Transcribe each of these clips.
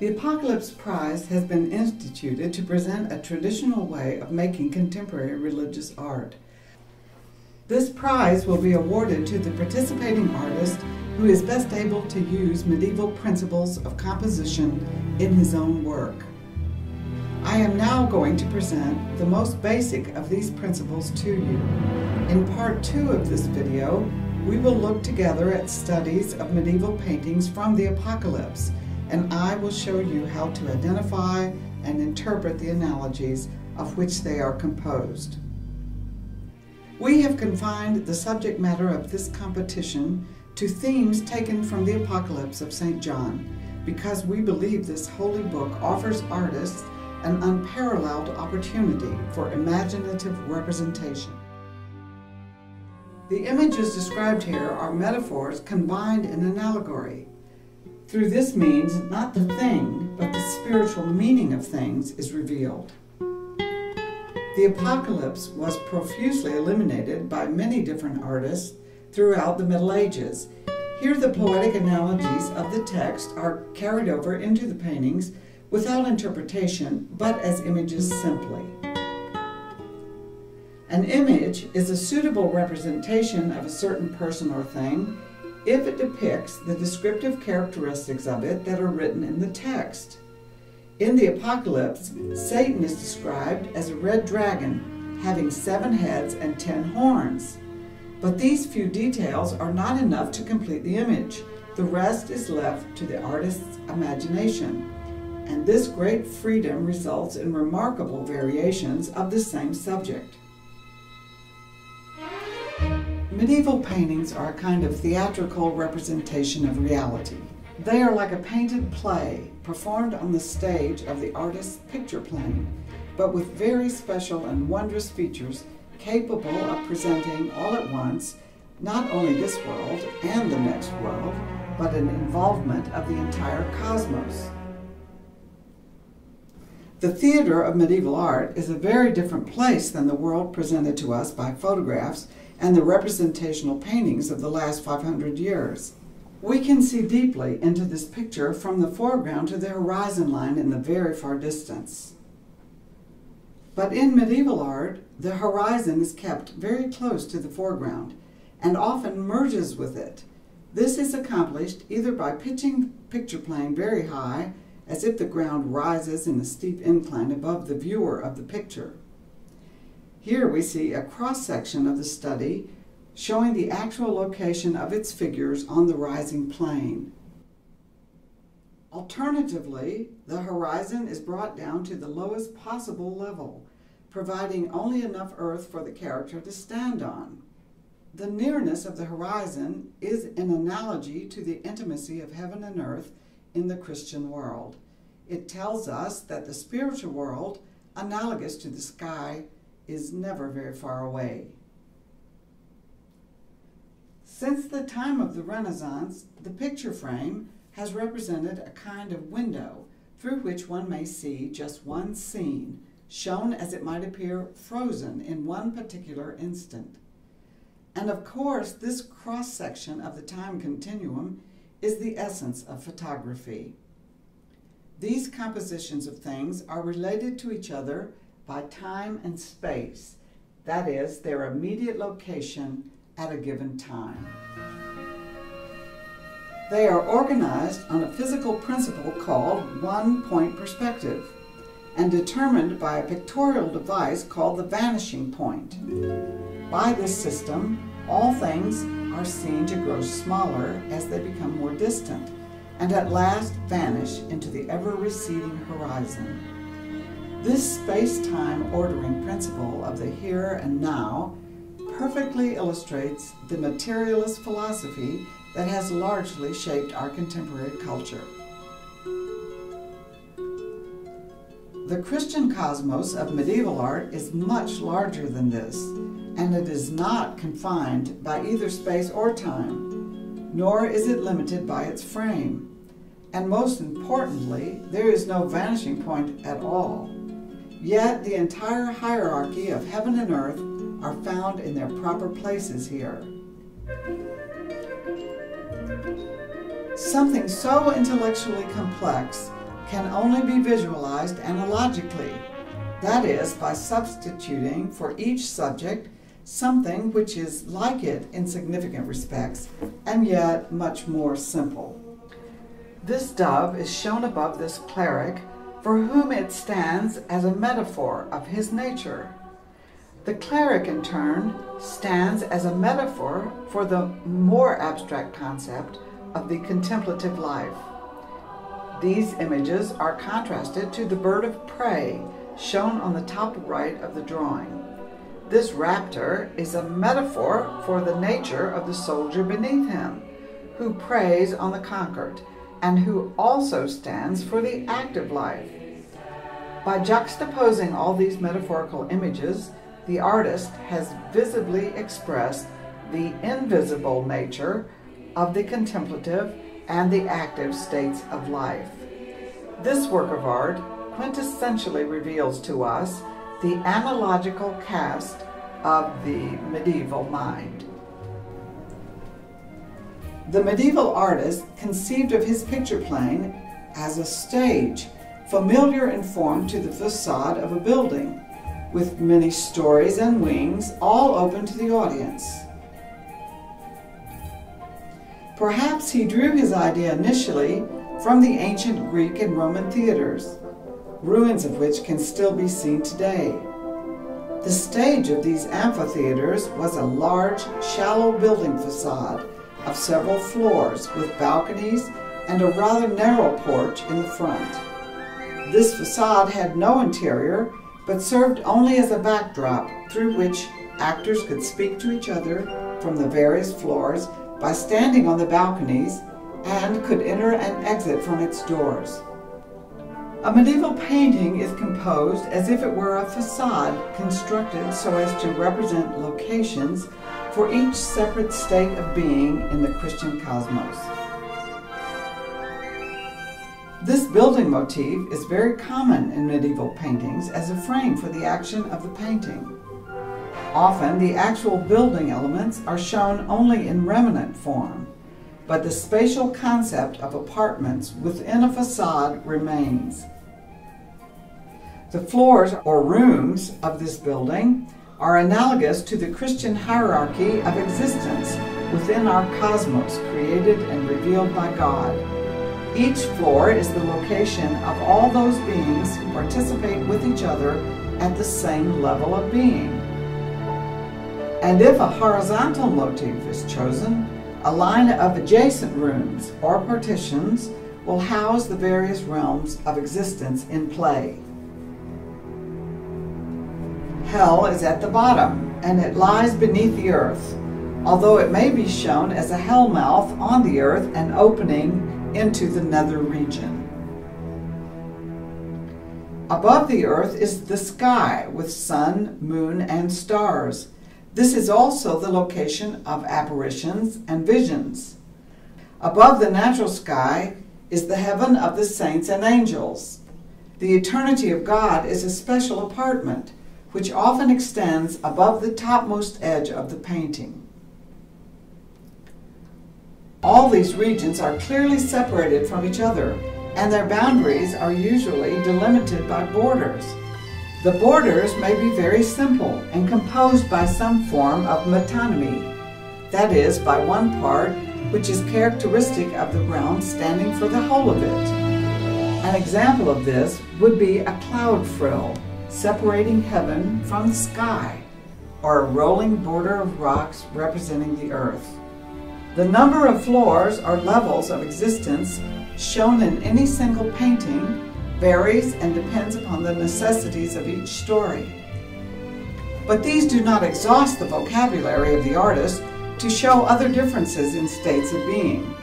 The Apocalypse Prize has been instituted to present a traditional way of making contemporary religious art. This prize will be awarded to the participating artist who is best able to use medieval principles of composition in his own work. I am now going to present the most basic of these principles to you. In part 2 of this video, we will look together at studies of medieval paintings from the Apocalypse, and I will show you how to identify and interpret the analogies of which they are composed. We have confined the subject matter of this competition to themes taken from the Apocalypse of St. John, because we believe this holy book offers artists an unparalleled opportunity for imaginative representation. The images described here are metaphors combined in an allegory. Through this means, not the thing, but the spiritual meaning of things is revealed. The Apocalypse was profusely illuminated by many different artists throughout the Middle Ages. Here the poetic analogies of the text are carried over into the paintings without interpretation, but as images simply. An image is a suitable representation of a certain person or thing if it depicts the descriptive characteristics of it that are written in the text. In the Apocalypse, Satan is described as a red dragon having 7 heads and 10 horns. But these few details are not enough to complete the image. The rest is left to the artist's imagination, and this great freedom results in remarkable variations of the same subject. Medieval paintings are a kind of theatrical representation of reality. They are like a painted play performed on the stage of the artist's picture plane, but with very special and wondrous features capable of presenting all at once not only this world and the next world, but an involvement of the entire cosmos. The theater of medieval art is a very different place than the world presented to us by photographs and the representational paintings of the last 500 years. We can see deeply into this picture from the foreground to the horizon line in the very far distance. But in medieval art, the horizon is kept very close to the foreground and often merges with it. This is accomplished either by pitching the picture plane very high, as if the ground rises in a steep incline above the viewer of the picture. Here we see a cross-section of the study showing the actual location of its figures on the rising plane. Alternatively, the horizon is brought down to the lowest possible level, providing only enough earth for the character to stand on. The nearness of the horizon is an analogy to the intimacy of heaven and earth in the Christian world. It tells us that the spiritual world, analogous to the sky, is never very far away. Since the time of the Renaissance, the picture frame has represented a kind of window through which one may see just one scene, shown as it might appear frozen in one particular instant. And of course, this cross-section of the time continuum is the essence of photography. These compositions of things are related to each other by time and space, that is, their immediate location at a given time. They are organized on a physical principle called one-point perspective and determined by a pictorial device called the vanishing point. By this system, all things are seen to grow smaller as they become more distant, and at last vanish into the ever-receding horizon. This space-time ordering principle of the here and now perfectly illustrates the materialist philosophy that has largely shaped our contemporary culture. The Christian cosmos of medieval art is much larger than this, and it is not confined by either space or time, nor is it limited by its frame. And most importantly, there is no vanishing point at all. Yet the entire hierarchy of heaven and earth are found in their proper places here. Something so intellectually complex can only be visualized analogically, that is, by substituting for each subject something which is like it in significant respects, and yet much more simple. This dove is shown above this cleric, for whom it stands as a metaphor of his nature. The cleric, in turn, stands as a metaphor for the more abstract concept of the contemplative life. These images are contrasted to the bird of prey shown on the top right of the drawing. This raptor is a metaphor for the nature of the soldier beneath him, who preys on the conquered, and who also stands for the active life. By juxtaposing all these metaphorical images, the artist has visibly expressed the invisible nature of the contemplative and the active states of life. This work of art quintessentially reveals to us the analogical cast of the medieval mind. The medieval artist conceived of his picture plane as a stage, familiar in form to the facade of a building, with many stories and wings, all open to the audience. Perhaps he drew his idea initially from the ancient Greek and Roman theaters, ruins of which can still be seen today. The stage of these amphitheaters was a large, shallow building facade of several floors with balconies and a rather narrow porch in the front. This facade had no interior, but served only as a backdrop through which actors could speak to each other from the various floors by standing on the balconies, and could enter and exit from its doors. A medieval painting is composed as if it were a facade constructed so as to represent locations for each separate state of being in the Christian cosmos. This building motif is very common in medieval paintings as a frame for the action of the painting. Often the actual building elements are shown only in remnant form, but the spatial concept of apartments within a facade remains. The floors or rooms of this building are analogous to the Christian hierarchy of existence within our cosmos, created and revealed by God. Each floor is the location of all those beings who participate with each other at the same level of being. And if a horizontal motif is chosen, a line of adjacent rooms or partitions will house the various realms of existence in play. Hell is at the bottom, and it lies beneath the earth, although it may be shown as a hell mouth on the earth and opening into the nether region. Above the earth is the sky with sun, moon, and stars. This is also the location of apparitions and visions. Above the natural sky is the heaven of the saints and angels. The eternity of God is a special apartment, which often extends above the topmost edge of the painting. All these regions are clearly separated from each other, and their boundaries are usually delimited by borders. The borders may be very simple and composed by some form of metonymy, that is, by one part which is characteristic of the ground standing for the whole of it. An example of this would be a cloud frill separating heaven from the sky, or a rolling border of rocks representing the earth. The number of floors or levels of existence shown in any single painting varies and depends upon the necessities of each story. But these do not exhaust the vocabulary of the artist to show other differences in states of being.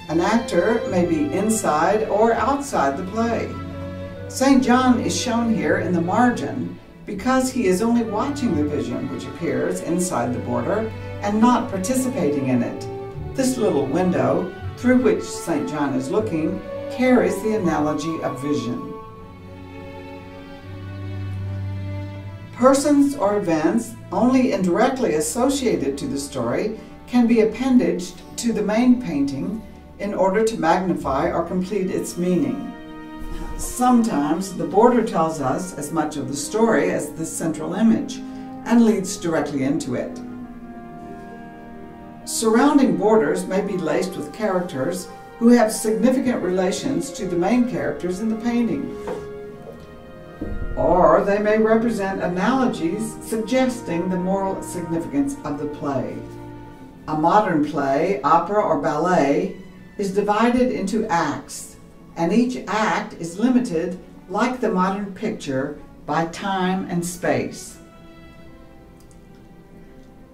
An actor may be inside or outside the play. St. John is shown here in the margin because he is only watching the vision which appears inside the border and not participating in it. This little window through which St. John is looking carries the analogy of vision. Persons or events only indirectly associated to the story can be appendaged to the main painting in order to magnify or complete its meaning. Sometimes the border tells us as much of the story as the central image and leads directly into it. Surrounding borders may be laced with characters who have significant relations to the main characters in the painting. Or they may represent analogies suggesting the moral significance of the play. A modern play, opera, or ballet is divided into acts, and each act is limited, like the modern picture, by time and space.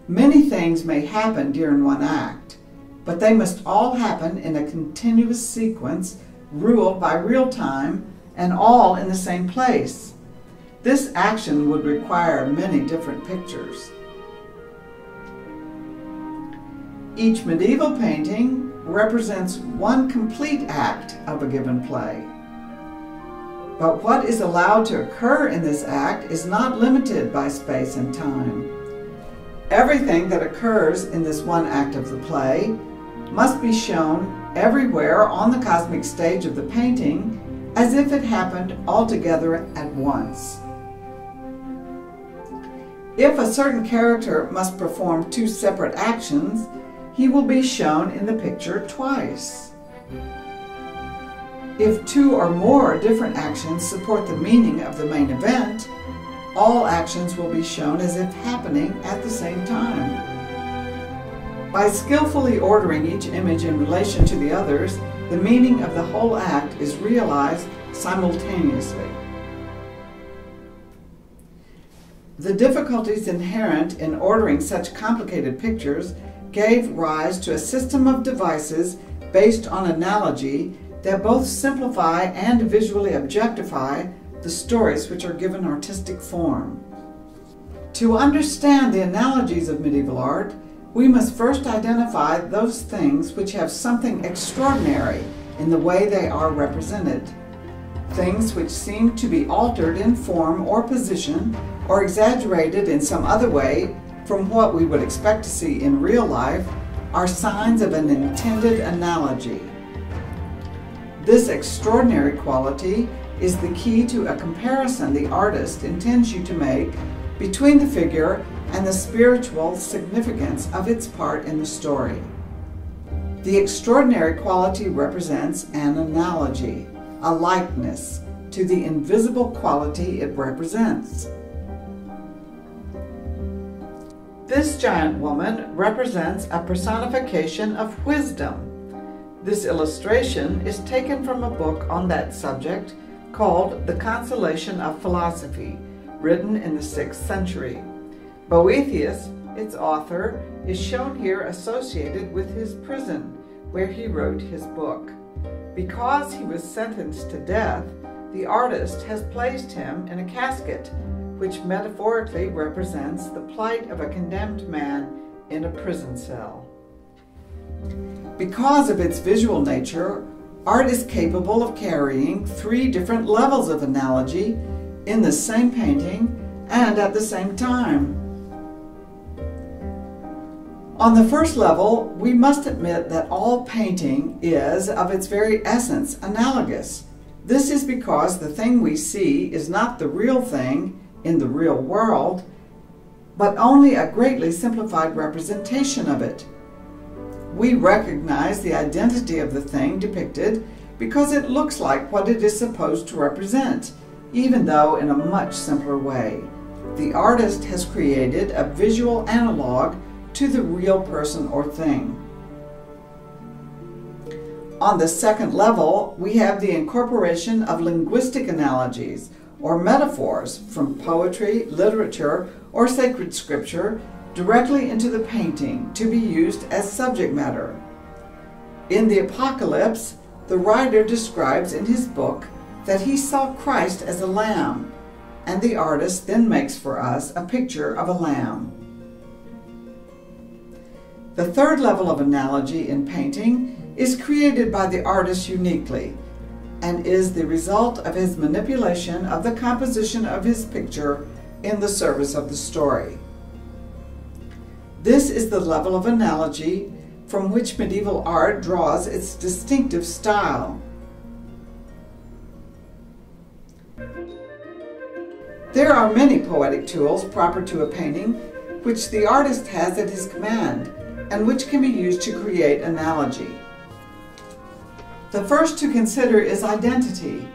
Many things may happen during one act, but they must all happen in a continuous sequence ruled by real time and all in the same place. This action would require many different pictures. Each medieval painting represents one complete act of a given play. But what is allowed to occur in this act is not limited by space and time. Everything that occurs in this one act of the play must be shown everywhere on the cosmic stage of the painting as if it happened all together at once. If a certain character must perform two separate actions, he will be shown in the picture twice. If two or more different actions support the meaning of the main event, all actions will be shown as if happening at the same time. By skillfully ordering each image in relation to the others, the meaning of the whole act is realized simultaneously. The difficulties inherent in ordering such complicated pictures gave rise to a system of devices based on analogy that both simplify and visually objectify the stories which are given artistic form. To understand the analogies of medieval art, we must first identify those things which have something extraordinary in the way they are represented. Things which seem to be altered in form or position or exaggerated in some other way from what we would expect to see in real life are signs of an intended analogy. This extraordinary quality is the key to a comparison the artist intends you to make between the figure and the spiritual significance of its part in the story. The extraordinary quality represents an analogy, a likeness to the invisible quality it represents. This giant woman represents a personification of wisdom. This illustration is taken from a book on that subject called The Consolation of Philosophy, written in the 6th century. Boethius, its author, is shown here associated with his prison, where he wrote his book. Because he was sentenced to death, the artist has placed him in a casket, which metaphorically represents the plight of a condemned man in a prison cell. Because of its visual nature, art is capable of carrying 3 different levels of analogy in the same painting and at the same time. On the first level, we must admit that all painting is, of its very essence, analogous. This is because the thing we see is not the real thing in the real world, but only a greatly simplified representation of it. We recognize the identity of the thing depicted because it looks like what it is supposed to represent, even though in a much simpler way. The artist has created a visual analog to the real person or thing. On the second level, we have the incorporation of linguistic analogies or metaphors from poetry, literature, or sacred scripture directly into the painting to be used as subject matter. In the Apocalypse, the writer describes in his book that he saw Christ as a lamb, and the artist then makes for us a picture of a lamb. The third level of analogy in painting is created by the artist uniquely and is the result of his manipulation of the composition of his picture in the service of the story. This is the level of analogy from which medieval art draws its distinctive style. There are many poetic tools proper to a painting which the artist has at his command and which can be used to create analogy. The first to consider is identity.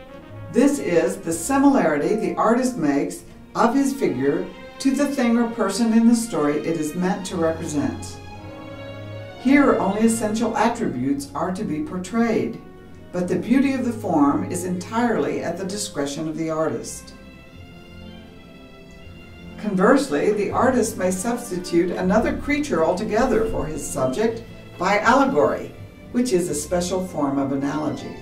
This is the similarity the artist makes of his figure to the thing or person in the story it is meant to represent. Here only essential attributes are to be portrayed, but the beauty of the form is entirely at the discretion of the artist. Conversely, the artist may substitute another creature altogether for his subject by allegory, which is a special form of analogy.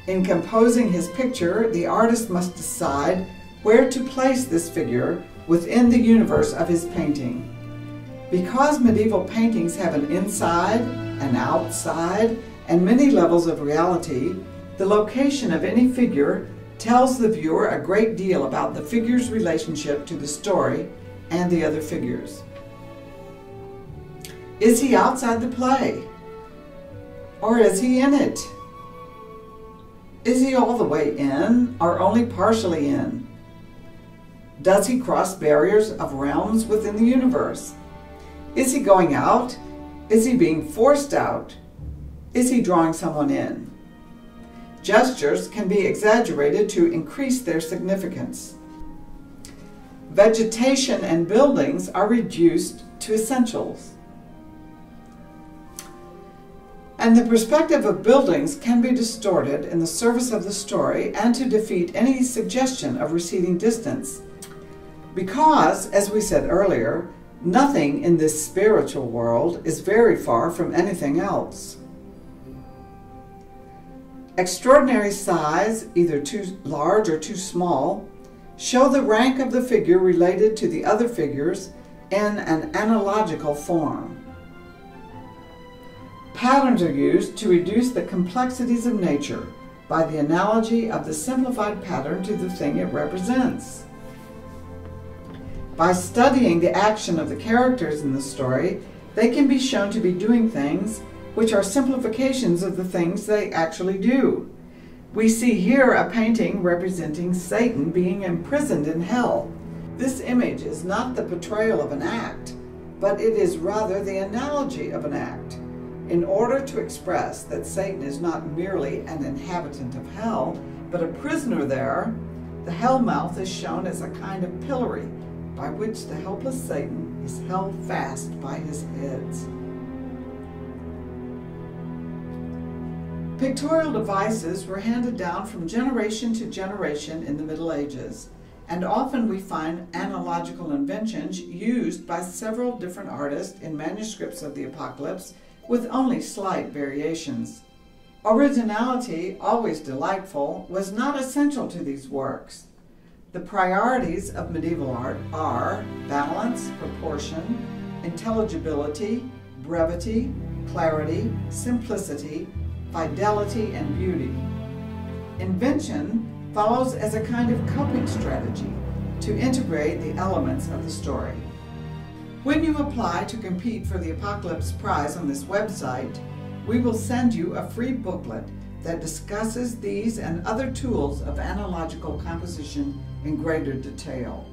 In composing his picture, the artist must decide where to place this figure within the universe of his painting. Because medieval paintings have an inside, an outside, and many levels of reality, the location of any figure tells the viewer a great deal about the figure's relationship to the story and the other figures. Is he outside the play? Or is he in it? Is he all the way in or only partially in? Does he cross barriers of realms within the universe? Is he going out? Is he being forced out? Is he drawing someone in? Gestures can be exaggerated to increase their significance. Vegetation and buildings are reduced to essentials. And the perspective of buildings can be distorted in the service of the story and to defeat any suggestion of receding distance. Because, as we said earlier, nothing in this spiritual world is very far from anything else. Extraordinary size, either too large or too small, show the rank of the figure related to the other figures in an analogical form. Patterns are used to reduce the complexities of nature by the analogy of the simplified pattern to the thing it represents. By studying the action of the characters in the story, they can be shown to be doing things which are simplifications of the things they actually do. We see here a painting representing Satan being imprisoned in hell. This image is not the portrayal of an act, but it is rather the analogy of an act, in order to express that Satan is not merely an inhabitant of hell, but a prisoner there. The hell mouth is shown as a kind of pillory by which the helpless Satan is held fast by his heads. Pictorial devices were handed down from generation to generation in the Middle Ages, and often we find analogical inventions used by several different artists in manuscripts of the Apocalypse with only slight variations. Originality, always delightful, was not essential to these works. The priorities of medieval art are balance, proportion, intelligibility, brevity, clarity, simplicity, fidelity, and beauty. Invention follows as a kind of coping strategy to integrate the elements of the story. When you apply to compete for the Apocalypse Prize on this website, we will send you a free booklet that discusses these and other tools of analogical composition in greater detail.